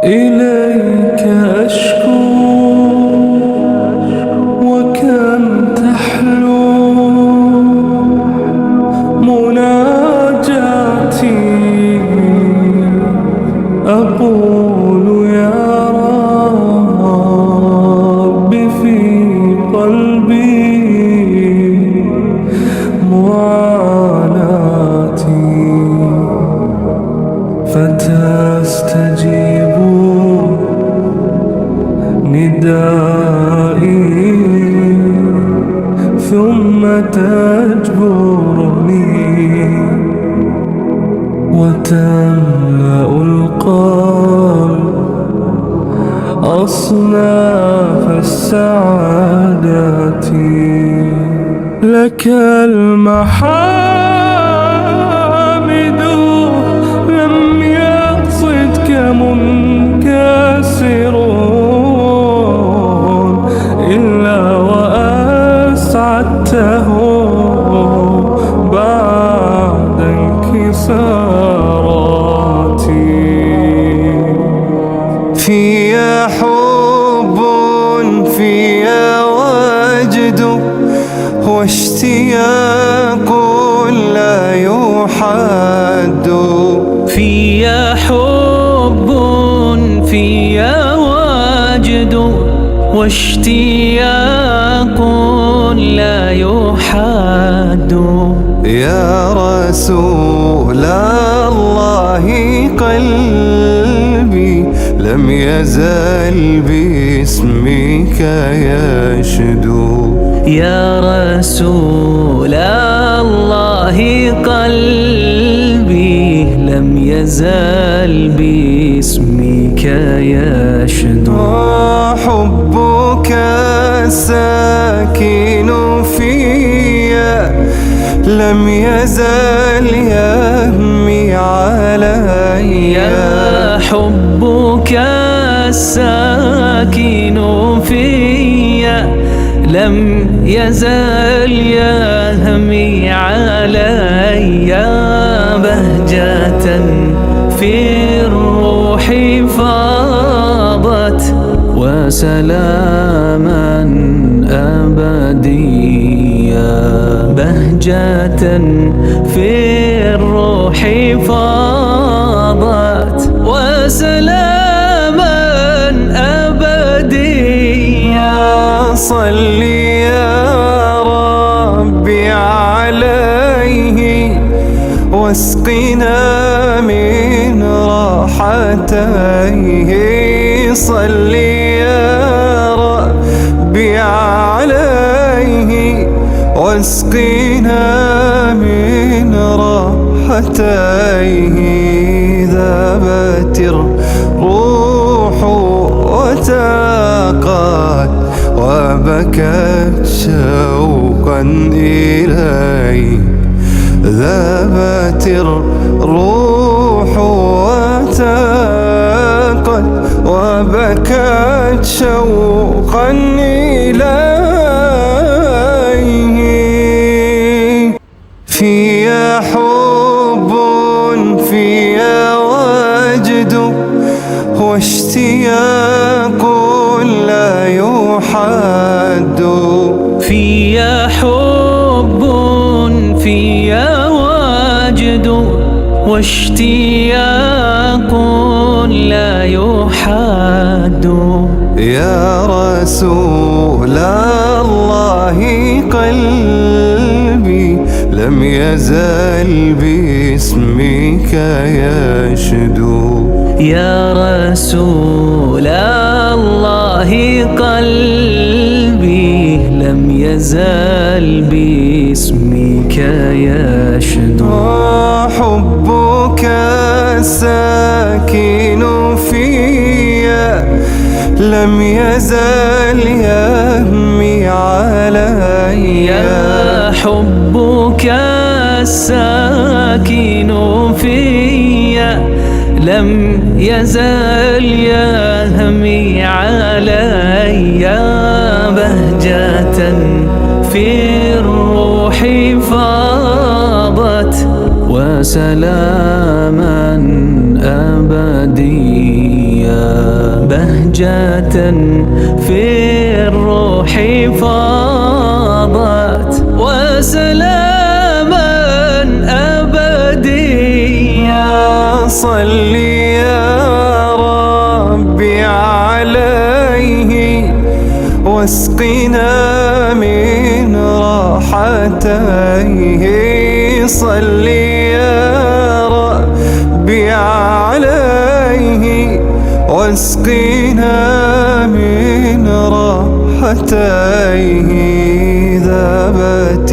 إليك أشكو وكم تحلو مناجاتي، أقول يا رب في قلبي معاناتي، فتستجيب ندائي ثم تجبرني وتملأ القلب أصناف السعادة. لك المحامد لم يقصدك منكسرون إلا وأسعدته بعد انكساراتي. فيا حب فيا وجد واشتياق لا يحد، فيا حب فيا وجد واشتياق لا يحد. يا رسول الله قلبي لم يزل باسمك يشدو. يا رسول الله قلبي لم يزل باسمك يشدو. حبك الساكن فيا لم يزل يهمي علي. حبك الساكن فيا لم يزل يهمي علي. بهجة في الروح فاضت وسلاما أبديا. بهجة في الروح فاضت وسلاما أبديا. صلي يا ربي عليه واسقنا من راحتيه. صلي يا ربي عليه واسقنا من راحتيه. ذابت الروح وتاقت وبكت شوقا إليه. ذابت الروح وتاقت وبكت شوقا إليه. فيا حب فيا وجد واشتياق لا يحد. فيا حب فيا وجد واشتياق لا يحد. يا رسول الله قلبي لم يزل باسمك يشدو. يا رسول الله قلبي لم يزل باسمك يشدو. حبك الساكن فيا لم يزل يهمي علي. حبك الساكن فيا لم يزل يهمي علي. بهجة في الروح فاضت وسلاما أبديا. بهجة في الروح فاضت وسلاما أبديا. صل يا ربي عليه واسقنا من راحتيه. صل يا ربي عليه واسقنا من راحتيه. ذابت